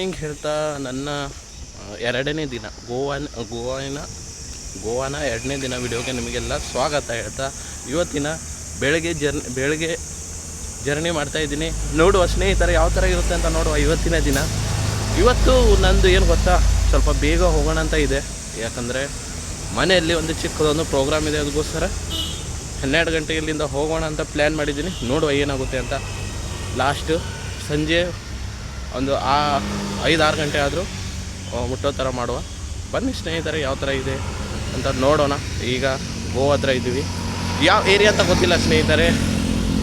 ಹಿಂಗೆ ಹೇಳ್ತಾ ನನ್ನ ಎರಡನೇ ದಿನ ಗೋವಾನ ಎರಡನೇ ದಿನ ವಿಡಿಯೋಗೆ ನಿಮಗೆಲ್ಲ ಸ್ವಾಗತ ಹೇಳ್ತಾ ಇವತ್ತಿನ ಬೆಳಗ್ಗೆ ಜರ್ನಿ ಮಾಡ್ತಾಯಿದ್ದೀನಿ. ನೋಡುವ ಸ್ನೇಹಿತರೆ ಯಾವ ಥರ ಇರುತ್ತೆ ಅಂತ ನೋಡುವ ಇವತ್ತಿನ ದಿನ. ಇವತ್ತು ನಂದು ಏನು ಗೊತ್ತಾ, ಸ್ವಲ್ಪ ಬೇಗ ಹೋಗೋಣ ಅಂತ ಇದೆ. ಯಾಕಂದರೆ ಮನೆಯಲ್ಲಿ ಒಂದು ಚಿಕ್ಕದೊಂದು ಪ್ರೋಗ್ರಾಮ್ ಇದೆ, ಅದಕ್ಕೋಸ್ಕರ 12 ಗಂಟೆ ಇಲ್ಲಿಂದ ಹೋಗೋಣ ಅಂತ ಪ್ಲ್ಯಾನ್ ಮಾಡಿದ್ದೀನಿ. ನೋಡುವ ಏನಾಗುತ್ತೆ ಅಂತ. ಲಾಸ್ಟು ಸಂಜೆ ಒಂದು 5-6 ಗಂಟೆ ಆದರೂ ಮುಟ್ಟೋ ಥರ ಮಾಡುವ. ಬನ್ನಿ ಸ್ನೇಹಿತರೆ, ಯಾವ ಥರ ಇದೆ ಅಂತ ನೋಡೋಣ. ಈಗ ಗೋವಾ ಹತ್ರ ಇದ್ದೀವಿ. ಯಾವ ಏರಿಯಾ ಅಂತ ಗೊತ್ತಿಲ್ಲ ಸ್ನೇಹಿತರೆ.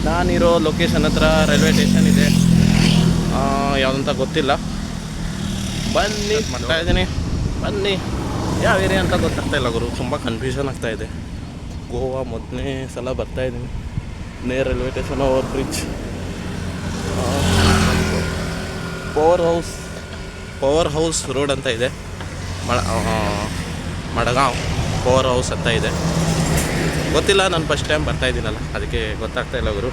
ನಾನಿರೋ ಲೊಕೇಶನ್ ಹತ್ರ ರೈಲ್ವೆ ಸ್ಟೇಷನ್ ಇದೆ, ಯಾವುದಂತ ಗೊತ್ತಿಲ್ಲ. ಬನ್ನಿ ಮಾಡ್ತಾ ಇದ್ದೀನಿ. ಬನ್ನಿ, ಯಾವ ಏರಿಯಾ ಅಂತ ಗೊತ್ತಾಗ್ತಾ ಇಲ್ಲ ಗುರು, ತುಂಬ ಕನ್ಫ್ಯೂಷನ್ ಆಗ್ತಾಯಿದೆ. ಗೋವಾ ಮೊದಲನೇ ಸಲ ಬರ್ತಾಯಿದ್ದೀನಿ. ನೇರ್ railway station, over bridge, power house road ಅಂತ ಇದೆ. ಮಡಗಾಂವ್ ಪವರ್ ಹೌಸ್ ಅಂತ ಇದೆ. ಗೊತ್ತಿಲ್ಲ, ನಾನು ಫಸ್ಟ್ ಟೈಮ್ ಬರ್ತಾಯಿದ್ದೀನಲ್ಲ, ಅದಕ್ಕೆ ಗೊತ್ತಾಗ್ತಾ ಇಲ್ಲ ಗುರು.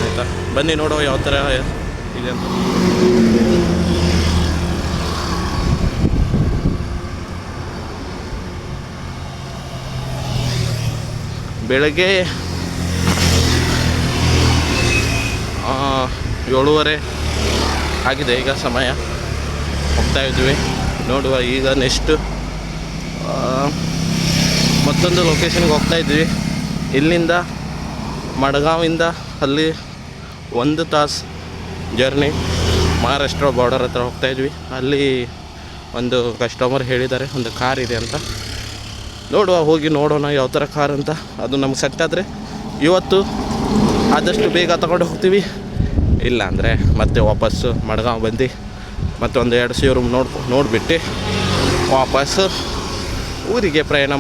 ಆಯಿತಾ, ಬನ್ನಿ ನೋಡುವ ಯಾವ ಥರ ಇದೆ ಅಂತ. ಬೆಳಗ್ಗೆ 7:30 ಆಗಿದೆ ಈಗ ಸಮಯ. ಹೋಗ್ತಾ ಇದ್ವಿ. ನೋಡುವ ಈಗ ನೆಕ್ಸ್ಟ್ ಮತ್ತೊಂದು ಲೊಕೇಶನ್ಗೆ ಹೋಗ್ತಾ ಇದ್ವಿ. ಇಲ್ಲಿಂದ ಮಡಗಾಂವಿಂದ ಅಲ್ಲಿ 1 ತಾಸು ಜರ್ನಿ. ಮಹಾರಾಷ್ಟ್ರ ಬಾರ್ಡರ್ ಹತ್ರ ಹೋಗ್ತಾಯಿದ್ವಿ. ಅಲ್ಲಿ ಒಂದು ಕಸ್ಟಮರ್ ಹೇಳಿದ್ದಾರೆ ಒಂದು ಕಾರ್ ಇದೆ ಅಂತ. ನೋಡುವ, ಹೋಗಿ ನೋಡೋಣ ಯಾವ ಥರ ಕಾರ್ ಅಂತ. ಅದು ನಮ್ಗೆ ಸೆಟ್ ಆದರೆ ಇವತ್ತು ಆದಷ್ಟು ಬೇಗ ತಗೊಂಡು ಹೋಗ್ತೀವಿ. ಇಲ್ಲ ಅಂದರೆ ಮತ್ತೆ ವಾಪಸ್ಸು ಮಡಗಾಂವ್ ಬಂದು ಮತ್ತೊಂದು 2 ಶೋರೂಮ್ ನೋಡಿಬಿಟ್ಟು ವಾಪಸ್ಸು ಊರಿಗೆ ಪ್ರಯಾಣ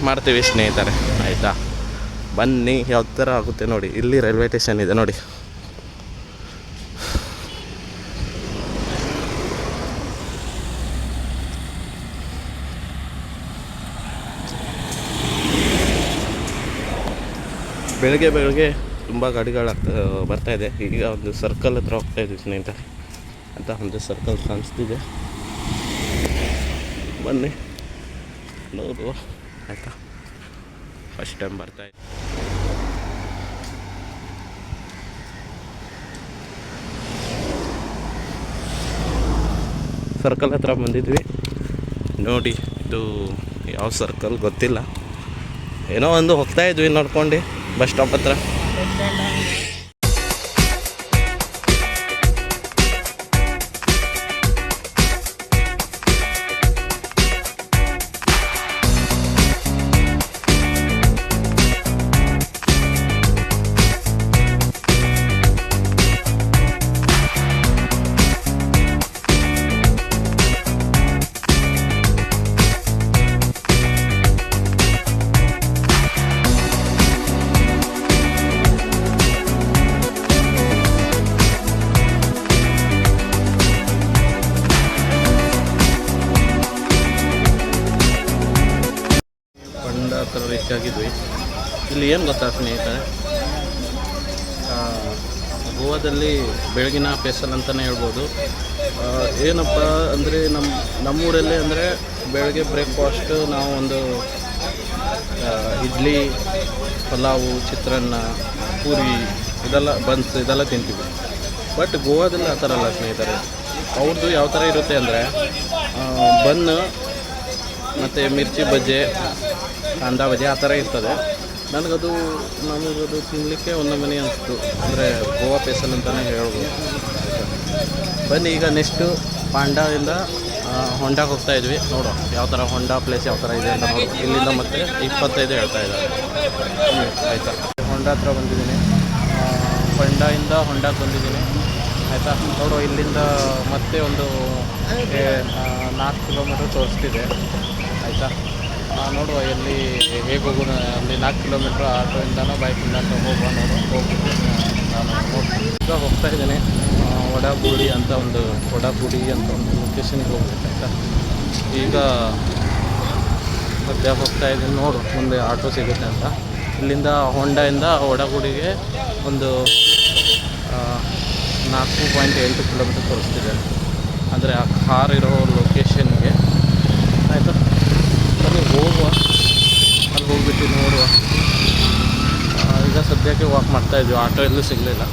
ಮಾಡ್ತೀವಿ ಸ್ನೇಹಿತರೆ. ಆಯಿತಾ, ಬನ್ನಿ ಯಾವ ಥರ ಆಗುತ್ತೆ ನೋಡಿ. ಇಲ್ಲಿ ರೈಲ್ವೆ ಸ್ಟೇಷನ್ ಇದೆ ನೋಡಿ. ಬೆಳಗ್ಗೆ ತುಂಬ ಗಾಡಿಗಳು ಬರ್ತಾಯಿದೆ. ಈಗ ಒಂದು ಸರ್ಕಲ್ ಹತ್ರ ಹೋಗ್ತಾಯಿದ್ವಿ ಸ್ನೇಹಿತರೆ ಅಂತ. ಒಂದು ಸರ್ಕಲ್ ಕಾಣಿಸ್ತಿದೆ, ಬನ್ನಿ ನೋಡುವ. ಆಯಿತಾ, ಫಸ್ಟ್ ಟೈಮ್ ಬರ್ತಾಯಿದ್ದೆ. ಸರ್ಕಲ್ ಹತ್ರ ಬಂದಿದ್ವಿ ನೋಡಿ. ಇದು ಯಾವ ಸರ್ಕಲ್ ಗೊತ್ತಿಲ್ಲ, ಏನೋ ಒಂದು ಹೋಗ್ತಾಯಿದ್ವಿ ನೋಡ್ಕೊಂಡು ಬಸ್ ಸ್ಟಾಪ್ ಹತ್ರ. ರೀಚ್ ಆಗಿದ್ವಿ. ಇಲ್ಲಿ ಏನು ಗೊತ್ತಾ ಸ್ನೇಹಿತರೆ, ಗೋವಾದಲ್ಲಿ ಬೆಳಗಿನ ಸ್ಪೆಷಲ್ ಅಂತಲೇ ಹೇಳ್ಬೋದು. ಏನಪ್ಪ ಅಂದರೆ ನಮ್ಮೂರಲ್ಲೇ ಅಂದರೆ ಬೆಳಗ್ಗೆ ಬ್ರೇಕ್ಫಾಸ್ಟು ನಾವು ಒಂದು ಇಡ್ಲಿ, ಪಲಾವು, ಚಿತ್ರಾನ್ನ, ಪೂರಿ ಇದೆಲ್ಲ ತಿಂತೀವಿ. ಬಟ್ ಗೋವಾದಲ್ಲಿ ಆ ಥರ ಅಲ್ಲ ಸ್ನೇಹಿತರೆ. ಅವ್ರದ್ದು ಯಾವ ಥರ ಇರುತ್ತೆ ಅಂದರೆ ಬನ್ನು ಮತ್ತು ಮಿರ್ಚಿ ಬಜ್ಜೆ, ಕಾಂದ ಬಜ್ಜೆ ಆ ಥರ ಇರ್ತದೆ. ನಮಗದು ತಿನ್ನಲಿಕ್ಕೆ ಒಂದು ಮನೆ ಅನಿಸ್ತು. ಅಂದರೆ ಗೋವಾ ಸ್ಪೆಷಲ್ ಅಂತಲೇ ಹೇಳ್ಬೋದು. ಬನ್ನಿ ಈಗ ನೆಕ್ಸ್ಟು ಪಾಂಡಾದಿಂದ ಹೊಂಡಾಗೆ ಹೋಗ್ತಾಯಿದ್ವಿ. ನೋಡೋ ಯಾವ ಥರ ಹೊಂಡಾ ಪ್ಲೇಸ್ ಯಾವ ಥರ ಇದೆ ಅಂತ ನೋಡೋ. ಇಲ್ಲಿಂದ ಮತ್ತೆ 25 ಹೇಳ್ತಾ ಇದ್ದಾರೆ. ಆಯಿತಾ, ಹೊಂಡ ಹತ್ರ ಬಂದಿದ್ದೀನಿ. ಹೊಂಡಾಯಿಂದ ಹೊಂಡಾಗೆ ಬಂದಿದ್ದೀನಿ. ಆಯಿತಾ, ನೋಡೋ ಇಲ್ಲಿಂದ ಮತ್ತೆ ಒಂದು 4 ಕಿಲೋಮೀಟ್ರ್ ತೋರಿಸ್ತಿದೆ. ಆಯಿತಾ, ನೋಡುವ ಎಲ್ಲಿ ಹೇಗೆ ಹೋಗೋಣ. ಅಲ್ಲಿ 4 ಕಿಲೋಮೀಟ್ರ್ ಆಟೋಯಿಂದನೋ ಬೈಕಿಂದ ಅಂತ ಹೋಗ್ಬಿಟ್ಟು ನಾನು ಈಗ ಹೋಗ್ತಾಯಿದ್ದೀನಿ. ವಡಾಬೂಡಿ ಅಂತ ಒಂದು ಲೊಕೇಶನ್ಗೆ ಹೋಗ್ಬೇಕು. ಆಯಿತಾ, ಈಗ ಮತ್ತೆ ಹೋಗ್ತಾಯಿದ್ದೀನಿ. ನೋಡು ಮುಂದೆ ಆಟೋ ಸಿಗುತ್ತೆ ಅಂತ. ಇಲ್ಲಿಂದ ಹೊಂಡದಿಂದ ವಡಾಬೂಡಿಗೆ ಒಂದು 4.8 ಕಿಲೋಮೀಟರ್ ತೋರಿಸ್ತಿದೆ. ಅಂದರೆ ಆ ಕಾರ್ ಇರೋ ಲೊಕೇಶನ್ಗೆ. ಆಯಿತಾ, ಬನ್ನಿ ಹೋಗುವ, ಅಲ್ಲಿ ಹೋಗ್ಬಿಟ್ಟು ನೋಡುವ. ಈಗ ಸದ್ಯಕ್ಕೆ ವಾಕ್ ಮಾಡ್ತಾಯಿದ್ವಿ, ಆಟೋ ಎಲ್ಲೂ ಸಿಗಲಿಲ್ಲ.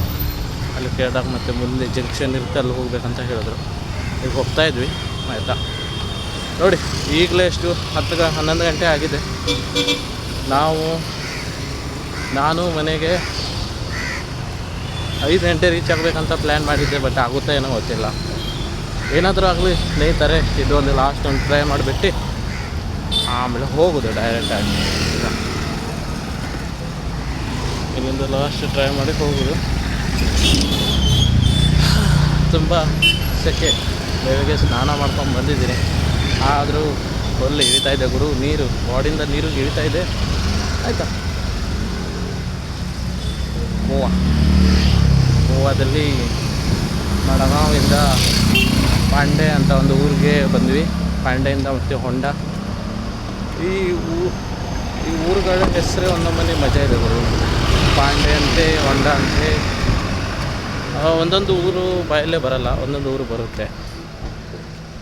ಅಲ್ಲಿ ಕೇಳಿದಾಗ ಮತ್ತೆ ಮುಂದೆ ಜಂಕ್ಷನ್ ಇರುತ್ತೆ, ಅಲ್ಲಿ ಹೋಗ್ಬೇಕಂತ ಹೇಳಿದ್ರು. ಈಗ ಹೋಗ್ತಾಯಿದ್ವಿ. ಆಯಿತಾ, ನೋಡಿ ಈಗಲೇ ಎಷ್ಟು 11 ಗಂಟೆ ಆಗಿದೆ. ನಾನು ಮನೆಗೆ 5 ಗಂಟೆ ರೀಚ್ ಆಗಬೇಕಂತ ಪ್ಲ್ಯಾನ್ ಮಾಡಿದ್ದೆ, ಬಟ್ ಆಗುತ್ತಾ ಏನೋ ಗೊತ್ತಿಲ್ಲ. ಏನಾದರೂ ಆಗಲಿ ಸ್ನೇಹಿತರೆ, ಇದು ಒಂದು ಲಾಸ್ಟ್ ಒಂದು ಟ್ರೈ ಮಾಡಿಬಿಟ್ಟು ಆಮೇಲೆ ಹೋಗೋದು ಡೈರೆಕ್ಟಾಗಿ. ಇನ್ನೊಂದು ಲಾಸ್ಟ್ ಟ್ರೈ ಮಾಡಿ ಹೋಗೋದು. ತುಂಬ ಸೆಕೆ, ಬೆಳಗ್ಗೆ ಸ್ನಾನ ಮಾಡ್ಕೊಂಡು ಬಂದಿದ್ದೀನಿ, ಆದರೂ ಫುಲ್ ಇಳಿತಾ ಇದೆ ಗುರು, ನೀರು ಬಾಡಿಯಿಂದ ನೀರು ಇಳಿತಾ ಇದೆ. ಆಯಿತಾ, ಗೋವಾದಲ್ಲಿ ಮಡಗಾಂವಿಂದ ಪಾಂಡೆ ಅಂತ ಒಂದು ಊರಿಗೆ ಬಂದ್ವಿ. ಪಾಂಡೆಯಿಂದ ಮತ್ತು ಹೊಂಡ. ಈ ಊರುಗಳ ಹೆಸರೇ ಒಂದೊಂದು ಮಜಾ ಇದೆ ಗುರು. ಪಾಂಡೆ ಅಂತೆ, ಹೊಂಡ ಅಂತೆ, ಒಂದೊಂದು ಊರು ಬಾಯಲ್ಲೇ ಬರಲ್ಲ, ಒಂದೊಂದು ಊರು ಬರುತ್ತೆ.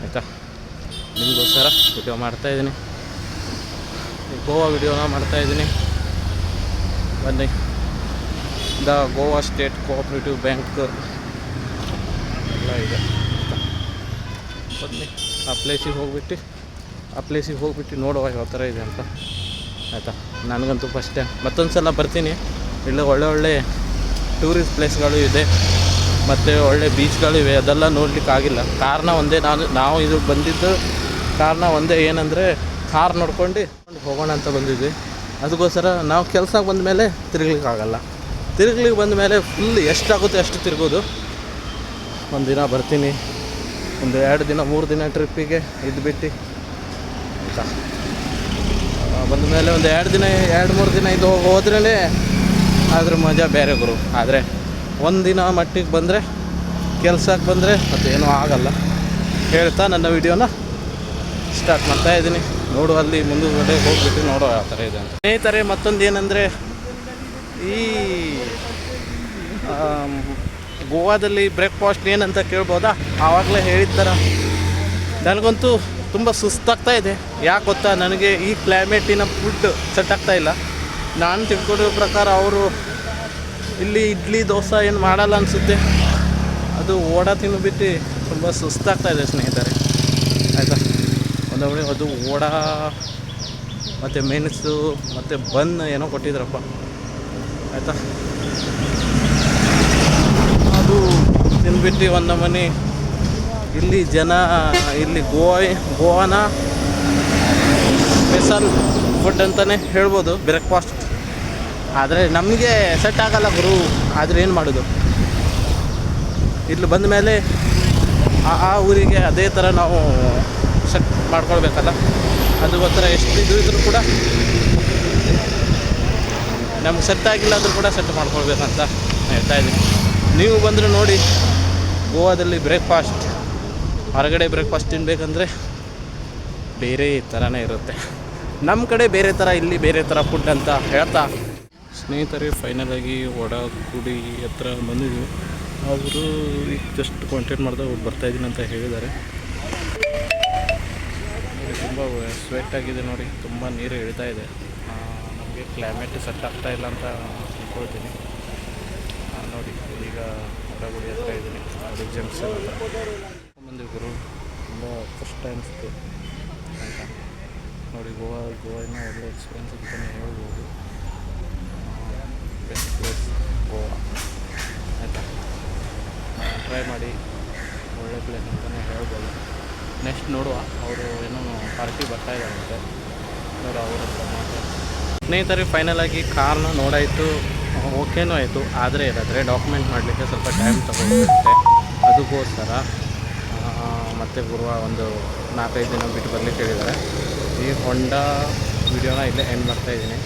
ಆಯಿತಾ, ನಿಮಗೋಸ್ಕರ ವಿಡಿಯೋ ಮಾಡ್ತಾಯಿದ್ದೀನಿ, ಗೋವಾ ವಿಡಿಯೋನ ಮಾಡ್ತಾಯಿದ್ದೀನಿ. ಬನ್ನಿ, the Goa state cooperative bank ಎಲ್ಲ ಇದೆ. ಬನ್ನಿ ಆ ಪ್ಲೇಸಿಗೆ ಹೋಗ್ಬಿಟ್ಟು ನೋಡುವ ಯಾವ ಥರ ಇದೆ ಅಂತ. ಆಯಿತಾ, ನನಗಂತೂ ಫಸ್ಟ್ ಟೈಮ್, ಮತ್ತೊಂದು ಸಲ ಬರ್ತೀನಿ. ಇಲ್ಲಿ ಒಳ್ಳೆ ಟೂರಿಸ್ಟ್ ಪ್ಲೇಸ್ಗಳು ಇದೆ ಮತ್ತು ಒಳ್ಳೆ ಬೀಚ್ಗಳಿವೆ. ಅದೆಲ್ಲ ನೋಡಲಿಕ್ಕಾಗಿಲ್ಲ. ಕಾರಣ ಒಂದೇ, ನಾವು ಇದು ಬಂದಿದ್ದು ಕಾರಣ ಒಂದೇ, ಏನಂದರೆ ಕಾರ್ ನೋಡ್ಕೊಂಡು ಹೋಗೋಣ ಅಂತ ಬಂದಿದ್ವಿ. ಅದಕ್ಕೋಸ್ಕರ ನಾವು ಕೆಲಸಕ್ಕೆ ಬಂದ ಮೇಲೆ ತಿರುಗ್ಲಿಕ್ಕಾಗಲ್ಲ. ಬಂದ ಮೇಲೆ ಫುಲ್ ಎಷ್ಟಾಗುತ್ತೆ ಅಷ್ಟು ತಿರುಗೋದು. ಒಂದು ದಿನ ಬರ್ತೀನಿ, ಒಂದು 2 ದಿನ 3 ದಿನ ಟ್ರಿಪ್ಪಿಗೆ ಇದ್ಬಿಟ್ಟು. ಆಯಿತಾ, ಬಂದ ಮೇಲೆ ಒಂದು 2-3 ದಿನ ಇದು ಹೋದ್ರೇ ಅದ್ರ ಮಜಾ ಬೇರೆ ಗುರು. ಆದರೆ ಒಂದಿನ ಮಟ್ಟಿಗೆ ಬಂದರೆ, ಕೆಲಸಕ್ಕೆ ಬಂದರೆ ಅದೇನೂ ಆಗಲ್ಲ. ಹೇಳ್ತಾ ನನ್ನ ವಿಡಿಯೋನ ಸ್ಟಾರ್ಟ್ ಮಾಡ್ತಾಯಿದ್ದೀನಿ. ನೋಡು, ಅಲ್ಲಿ ಮುಂದುಗಡೆ ಹೋಗ್ಬಿಟ್ಟು ನೋಡೋ ಯಾವ ಥರ ಇದೆ ಅಂತ. ಸ್ನೇಹಿತರೆ, ಮತ್ತೊಂದು ಏನಂದರೆ, ಈ ಗೋವಾದಲ್ಲಿ ಬ್ರೇಕ್ಫಾಸ್ಟ್ ಏನಂತ ಕೇಳ್ಬೋದಾ? ಆವಾಗಲೇ ಹೇಳಿದ ನನಗಂತೂ ತುಂಬ ಸುಸ್ತಾಗ್ತಾ ಇದೆ. ಯಾಕೆ ಗೊತ್ತಾ, ನನಗೆ ಈ ಕ್ಲೈಮೇಟಿನ ಫುಡ್ ಸೆಟ್ ಆಗ್ತಾ ಇಲ್ಲ. ನಾನು ತಿಳ್ಕೊಂಡಿರೋ ಪ್ರಕಾರ ಅವರು ಇಲ್ಲಿ ಇಡ್ಲಿ ದೋಸೆ ಏನು ಮಾಡಲ್ಲ ಅನಿಸುತ್ತೆ. ಅದು ವಡಾ ತಿಂದುಬಿಟ್ಟು ತುಂಬ ಸುಸ್ತಾಗ್ತಾಯಿದೆ ಸ್ನೇಹಿತರೆ. ಆಯಿತಾ, ಒಂದೊಮ್ಮೆ ಅದು ವಡಾ ಮತ್ತು ಮೆಣಸು ಮತ್ತು ಬನ್ ಏನೋ ಕೊಟ್ಟಿದ್ರಪ್ಪ. ಆಯಿತಾ, ಅದು ತಿಂದ್ಬಿಟ್ಟು ಒಂದೊಮ್ಮೆ ಇಲ್ಲಿ ಗೋವಾನ ಸ್ಪೆಷಲ್ ಫುಡ್ ಅಂತಲೇ ಹೇಳ್ಬೋದು ಬ್ರೇಕ್ಫಾಸ್ಟ್. ಆದರೆ ನಮಗೆ ಸೆಟ್ ಆಗಲ್ಲ ಗುರು. ಆದರೆ ಏನು ಮಾಡೋದು, ಇಲ್ಲಿ ಬಂದ ಮೇಲೆ ಆ ಊರಿಗೆ ಅದೇ ಥರ ನಾವು ಸೆಟ್ ಮಾಡ್ಕೊಳ್ಬೇಕಲ್ಲ. ಅದಕ್ಕೋಸ್ಕರ ಎಷ್ಟು ಇದು ಇದ್ರೂ ಕೂಡ ನಮ್ಗೆ ಸೆಟ್ ಆಗಿಲ್ಲ ಅಂದರೂ ಕೂಡ ಸೆಟ್ ಮಾಡ್ಕೊಳ್ಬೇಕಂತ ಹೇಳ್ತಾಯಿದ್ದೀನಿ. ನೀವು ಬಂದರೆ ನೋಡಿ, ಗೋವಾದಲ್ಲಿ ಹೊರಗಡೆ ಬ್ರೇಕ್ಫಾಸ್ಟ್ ತಿನ್ನಬೇಕಂದ್ರೆ ಬೇರೆ ಥರನೇ ಇರುತ್ತೆ. ನಮ್ಮ ಕಡೆ ಬೇರೆ ಥರ, ಇಲ್ಲಿ ಬೇರೆ ಥರ ಫುಡ್ ಅಂತ ಹೇಳ್ತಾ ಸ್ನೇಹಿತರೆ, ಫೈನಲಾಗಿ ವಡಾಗುಡಿ ಹತ್ರ ಬಂದಿದ್ವಿ. ಅವರು ಈಗ ಜಸ್ಟ್ ಕಾಂಟ್ಯಾಕ್ಟ್ ಮಾಡಿದಾಗ ಬರ್ತಾಯಿದ್ದೀನಿ ಅಂತ ಹೇಳಿದ್ದಾರೆ. ತುಂಬ ಸ್ವೆಟ್ ಆಗಿದೆ ನೋಡಿ, ತುಂಬ ನೀರು ಇಳ್ತಾ ಇದೆ. ನಮಗೆ ಕ್ಲೈಮೇಟ್ ಸೆಟ್ ಆಗ್ತಾ ಇಲ್ಲ ಅಂತ ಅಂದ್ಕೊಳ್ತೀನಿ. ನೋಡಿ, ಈಗ ವಡಾಗುಡಿ ಹತ್ರ ಇದ್ದೀನಿ, ಅದು ಜಂಕ್ಷನ್ ಹತ್ರ ಬಂದಿವಿ ಗುರು. ತುಂಬ ಕಷ್ಟ ಅನಿಸ್ತು. ಆಯಿತಾ, ನೋಡಿ, ಗೋವಾನ ಒಳ್ಳೆ ಎಕ್ಸ್ಪೀರಿಯನ್ಸ್ ಅಂತಲೇ ಹೇಳ್ಬೋದು. Best place Goa. ಆಯಿತಾ, ಟ್ರೈ ಮಾಡಿ, ಒಳ್ಳೆ ಪ್ಲೇಸ್ ಅಂತಲೇ ಹೇಳ್ಬೋದು. ನೆಕ್ಸ್ಟ್ ನೋಡುವ, ಅವರು ಏನೋ ಪಾರ್ಟಿ ಬರ್ತಾ ಇದ್ದಾರಂತೆ, ನೋಡು ಅವ್ರ ಹತ್ರ ಮಾತಾಡಿ. ಸ್ನೇಹಿತರೆ, ಫೈನಲಾಗಿ ಕಾರ್ನ ನೋಡಾಯಿತು, ಓಕೆನೂ ಆಯಿತು. ಆದರೆ ಡಾಕ್ಯುಮೆಂಟ್ ಮಾಡಲಿಕ್ಕೆ ಸ್ವಲ್ಪ ಟೈಮ್ ತಗೊಳ್ಳುತ್ತೆ. ಅದಕ್ಕೋಸ್ಕರ ಮತ್ತೆ ಒಂದು 4-5 ದಿನ ಬಿಟ್ಟು ಬರಲಿಕ್ಕೆ ಹೇಳಿದ್ದಾರೆ. ಈ ಹೊಂಡಾ ವಿಡಿಯೋನ ಇಲ್ಲೇ ಎಂಡ್ ಮಾಡ್ತಾಯಿದ್ದೀನಿ.